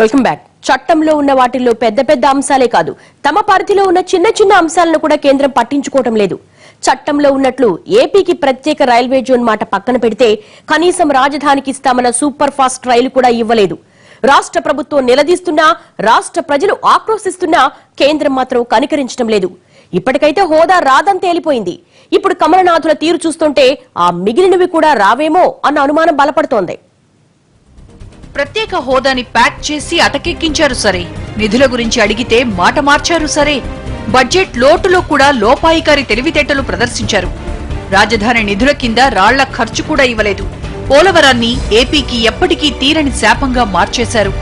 Welcome back. చట్టంలో ఉన్న వాటిల్లో పెద్ద పెద్ద అంశాలే కాదు, తమ పరిధిలో ఉన్న చిన్న చిన్న అంశాలను కూడా కేంద్రం పట్టించుకోవటం లేదు. చట్టంలో ఉన్నట్లు ఏపీకి ప్రత్యేక రైల్వే జోన్ మాట పక్కన పెడితే కనీసం రాజధానికి ఇస్తామన్న సూపర్ ఫాస్ట్ రైలు కూడా ఇవ్వలేదు. రాష్ట్ర ప్రభుత్వం నిలదీస్తున్నా, రాష్ట్ర ప్రజలు ఆక్రోశిస్తున్నా కేంద్రం మాత్రం కనికరించడం లేదు. ఇప్పటికైతే హోదా రాదని తేలిపోయింది. ఇప్పుడు కమలనాథుల తీరు చూస్తుంటే ఆ మిగిలినవి కూడా రావేమో అన్న అనుమానం బలపడుతోంది. ప్రత్యేక హోదాని ప్యాక్ చేసి అటకెక్కించారు సరే, నిధుల గురించి అడిగితే మాట మార్చారు సరే, బడ్జెట్ లోటులో కూడా లోపాయికారి తెలివితేటలు ప్రదర్శించారు. రాజధాని నిధుల కింద రాళ్ల ఖర్చు కూడా ఇవ్వలేదు. పోలవరాన్ని ఏపీకి ఎప్పటికీ తీరని శాపంగా మార్చేశారు.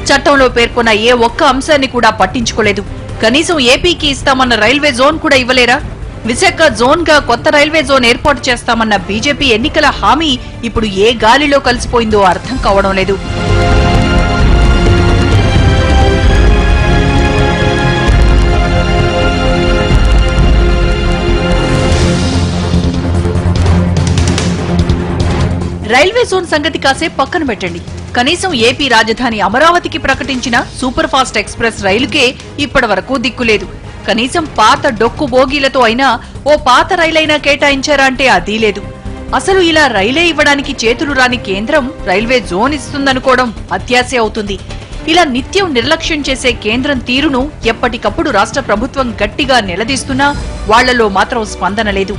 చట్టంలో పేర్కొన్న ఏ ఒక్క అంశాన్ని కూడా పట్టించుకోలేదు. కనీసం ఏపీకి ఇస్తామన్న రైల్వే జోన్ కూడా ఇవ్వలేరా? విశాఖ జోన్ గా కొత్త రైల్వే జోన్ ఏర్పాటు చేస్తామన్న బీజేపీ ఎన్నికల హామీ ఇప్పుడు ఏ గాలిలో కలిసిపోయిందో అర్థం కావడం లేదు. రైల్వే జోన్ సంగతి కాసే పక్కన పెట్టండి. కనీసం ఏపీ రాజధాని అమరావతికి ప్రకటించిన సూపర్ ఫాస్ట్ ఎక్స్ప్రెస్ రైలుకే ఇప్పటి వరకు దిక్కులేదు. కనీసం పాత డొక్కు బోగీలతో అయినా ఓ పాత రైలైనా కేటాయించారా అంటే అదీ లేదు. అసలు ఇలా రైలే ఇవ్వడానికి చేతులు రాని కేంద్రం రైల్వే జోన్ ఇస్తుందనుకోవడం అత్యాశే అవుతుంది. ఇలా నిత్యం నిర్లక్ష్యం చేసే కేంద్రం తీరును ఎప్పటికప్పుడు రాష్ట్ర ప్రభుత్వం గట్టిగా నిలదీస్తున్నా వాళ్లలో మాత్రం స్పందన లేదు.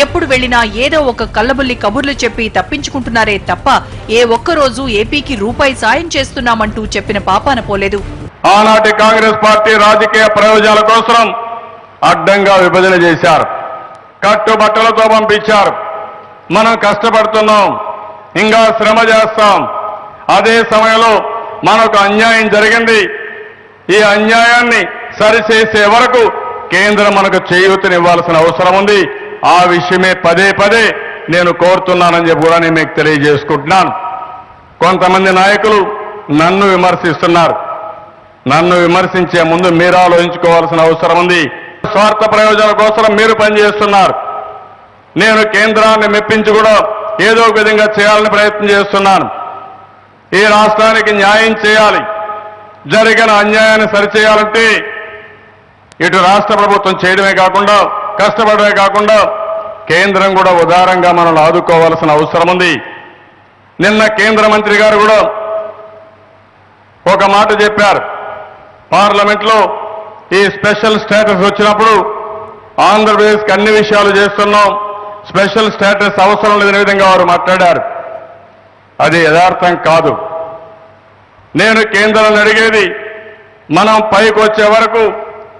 ఎప్పుడు వెళ్లినా ఏదో ఒక కల్లబుల్లి కబుర్లు చెప్పి తప్పించుకుంటున్నారే తప్ప ఏ ఒక్కరోజు ఏపీకి రూపాయి సాయం చేస్తున్నామంటూ చెప్పిన పాపాన పోలేదు. ఆనాటి కాంగ్రెస్ పార్టీ రాజకీయ ప్రయోజనాల కోసం అడ్డంగా విభజన చేశారు, కట్టుబట్టలతో పంపించారు. మనం కష్టపడుతున్నాం, ఇంకా శ్రమ చేస్తాం. అదే సమయంలో మనకు అన్యాయం జరిగింది. ఈ అన్యాయాన్ని సరిచేసే వరకు కేంద్రం మనకు చేయూతనివ్వాల్సిన అవసరం ఉంది. ఆ విషయమే పదే పదే నేను కోరుతున్నానని చెప్పి కూడా నేను మీకు తెలియజేసుకుంటున్నాను. కొంతమంది నాయకులు నన్ను విమర్శిస్తున్నారు. నన్ను విమర్శించే ముందు మీరు ఆలోచించుకోవాల్సిన అవసరం ఉంది. స్వార్థ ప్రయోజనాల కోసం మీరు పనిచేస్తున్నారు. నేను కేంద్రాన్ని మెప్పించి కూడా ఏదో ఒక విధంగా చేయాలని ప్రయత్నం చేస్తున్నాను. ఈ రాష్ట్రానికి న్యాయం చేయాలి. జరిగిన అన్యాయాన్ని సరిచేయాలంటే ఇటు రాష్ట్ర ప్రభుత్వం చేయడమే కాకుండా, కష్టపడమే కాకుండా కేంద్రం కూడా ఉదారంగా మనల్ని ఆదుకోవాల్సిన అవసరం ఉంది. నిన్న కేంద్ర మంత్రి గారు కూడా ఒక మాట చెప్పారు. పార్లమెంట్లో ఈ స్పెషల్ స్టేటస్ వచ్చినప్పుడు ఆంధ్రప్రదేశ్కి అన్ని విషయాలు చేస్తున్నాం, స్పెషల్ స్టేటస్ అవసరం లేని విధంగా వారు మాట్లాడారు. అది యథార్థం కాదు. నేను కేంద్రాన్ని అడిగేది, మనం పైకి వచ్చే వరకు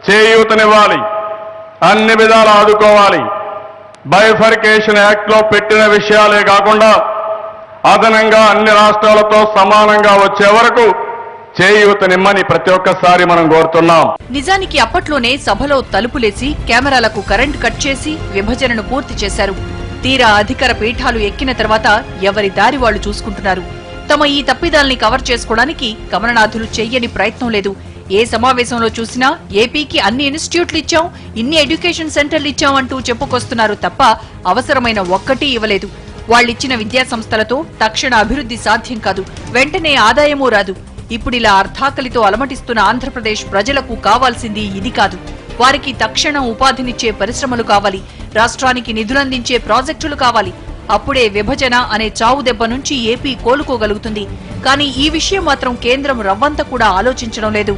చేయూతనివ్వాలి, అన్ని విధాలు ఆదుకోవాలి. బైఫర్కేషన్ యాక్ట్లో పెట్టిన విషయాలే కాకుండా అదనంగా అన్ని రాష్ట్రాలతో సమానంగా వచ్చే వరకు చేయూతనిమ్మని ప్రతి ఒక్కసారి మనం కోరుతున్నాం. నిజానికి అప్పట్లోనే సభలో తలుపులేసి కెమెరాలకు కరెంట్ కట్ చేసి విభజనను పూర్తి చేశారు. తీరా అధికార పీఠాలు ఎక్కిన తర్వాత ఎవరి దారి వాళ్లు చూసుకుంటున్నారు. తమ ఈ తప్పిదాల్ని కవర్ చేసుకోవడానికి కమలనాథులు చెయ్యని ప్రయత్నం లేదు. ఏ సమావేశంలో చూసినా ఏపీకి అన్ని ఇన్స్టిట్యూట్లు ఇచ్చాం, ఇన్ని ఎడ్యుకేషన్ సెంటర్లు ఇచ్చాం అంటూ చెప్పుకొస్తున్నారు తప్ప అవసరమైన ఒక్కటీ ఇవ్వలేదు. వాళ్ళిచ్చిన విద్యా సంస్థలతో తక్షణ అభివృద్ధి సాధ్యం కాదు, వెంటనే ఆదాయమూ రాదు. ఇప్పుడిలా అర్థాకలితో అలమటిస్తున్న ఆంధ్రప్రదేశ్ ప్రజలకు కావాల్సింది ఇది కాదు. వారికి తక్షణం ఉపాధినిచ్చే పరిశ్రమలు కావాలి, రాష్ట్రానికి నిధులందించే ప్రాజెక్టులు కావాలి. అప్పుడే విభజన అనే చావు దెబ్బ నుంచి ఏపీ కోలుకోగలుగుతుంది. కానీ ఈ విషయం మాత్రం కేంద్రం రవ్వంత కూడా ఆలోచించడం లేదు.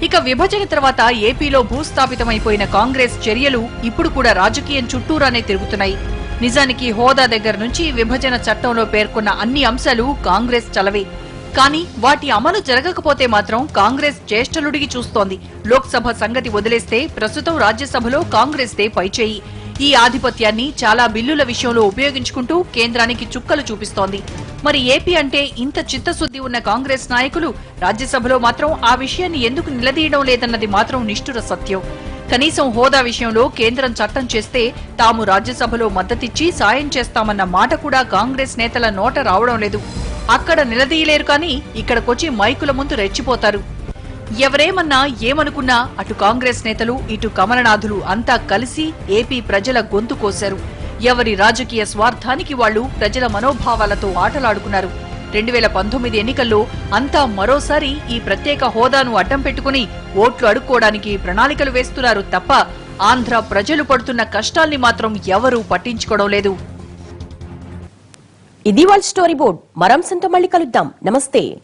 ఇక విభజన తర్వాత ఏపీలో భూస్థాపితమైపోయిన కాంగ్రెస్ చర్యలు ఇప్పుడు కూడా రాజకీయం చుట్టూరానే తిరుగుతున్నాయి. నిజానికి హోదా దగ్గర నుంచి విభజన చట్టంలో పేర్కొన్న అన్ని అంశాలు కాంగ్రెస్ చలవే. కానీ వాటి అమలు జరగకపోతే మాత్రం కాంగ్రెస్ చేష్టలుడిగి చూస్తోంది. లోక్సభ సంగతి వదిలేస్తే ప్రస్తుతం రాజ్యసభలో కాంగ్రెస్దే పైచేయి. ఈ ఆధిపత్యాన్ని చాలా బిల్లుల విషయంలో ఉపయోగించుకుంటూ కేంద్రానికి చుక్కలు చూపిస్తోంది. మరి ఏపీ అంటే ఇంత చిత్తశుద్ధి ఉన్న కాంగ్రెస్ నాయకులు రాజ్యసభలో మాత్రం ఆ విషయాన్ని ఎందుకు నిలదీయడం లేదన్నది మాత్రం నిష్ఠుర సత్యం. కనీసం హోదా విషయంలో కేంద్రం చట్టం చేస్తే తాము రాజ్యసభలో మద్దతిచ్చి సాయం చేస్తామన్న మాట కూడా కాంగ్రెస్ నేతల నోట రావడం లేదు. అక్కడ నిలదీయలేరు కానీ ఇక్కడికొచ్చి మైకుల ముందు రెచ్చిపోతారు. ఎవరేమన్నా ఏమనుకున్నా అటు కాంగ్రెస్ నేతలు ఇటు కమలనాథులు అంతా కలిసి ఏపీ ప్రజల గొంతు కోశారు. ఎవరి రాజకీయ స్వార్థానికి వాళ్లు ప్రజల మనోభావాలతో ఆటలాడుకున్నారు. 2019 ఎన్నికల్లో అంతా మరోసారి ఈ ప్రత్యేక హోదాను అడ్డం పెట్టుకుని ఓట్లు అడుక్కోవడానికి ప్రణాళికలు వేస్తున్నారు తప్ప ఆంధ్ర ప్రజలు పడుతున్న కష్టాల్ని మాత్రం ఎవరూ పట్టించుకోవడం లేదు. ఇది వాళ్ళ స్టోరీ బోర్డ్. మరంసంతో మళ్ళీ కలుద్దాం. నమస్తే.